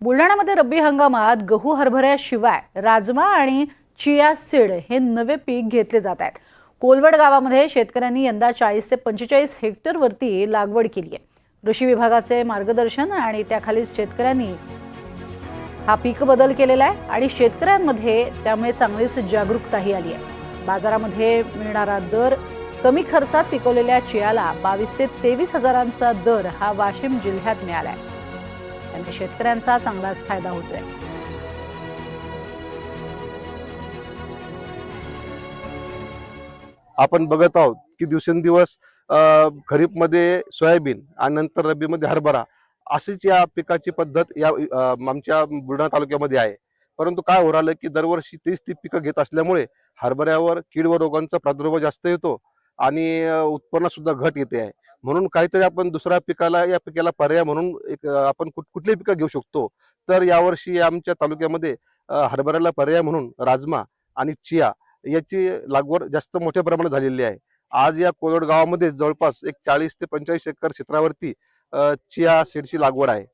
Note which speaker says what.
Speaker 1: बुलढाण्यामध्ये रब्बी हंगामात गहू हरभऱ्याशिवाय राजमा आणि चिया सीड हे नवे पीक घेतले जात आहेत। कोलवड गावामध्ये शेतकऱ्यांनी यंदा 40 ते 45 हेक्टरवरती लागवड केली आहे। कृषी विभागाचे मार्गदर्शन आणि त्याखाली शेतकऱ्यांनी हा पीक बदल केलेला आहे आणि शेतकऱ्यांमध्ये त्यामुळे चांगलीच जागरूकताही आली आहे। बाजारामध्ये मिळणारा दर, कमी खर्चात पिकवलेल्या चियाला 22 ते 23 हजारांचा दर हा वाशिम जिल्ह्यात मिळाला आहे। त्यामुळे शेतकऱ्यांचा चांगलाच फायदा होतोय।
Speaker 2: आपण बघत आहोत की दिवसेंदिवस खरीपमध्ये सोयाबीन आणि नंतर रब्बीमध्ये हरभरा अशीच या पिकाची पद्धत या आमच्या बुलढाणा तालुक्यामध्ये आहे। परंतु काय हो राहिलं की दरवर्षी तीच ती पिकं घेत असल्यामुळे हरभऱ्यावर कीड व रोगांचा प्रादुर्भाव जास्त येतो आणि उत्पन्नात सुद्धा घट येते आहे। म्हणून काहीतरी आपण दुसऱ्या पिकाला या पिकाला पर्याय म्हणून एक आपण कुठलीही पिकं घेऊ शकतो। तर यावर्षी आमच्या तालुक्यामध्ये हरभऱ्याला पर्याय म्हणून राजमा आणि चिया याची लागवड जास्त मोठ्या प्रमाणात झालेली आहे। आज या कोलवड गावामध्ये जवळपास एक 40 ते 45 एकर क्षेत्रावरती चिया सीडची लागवड आहे।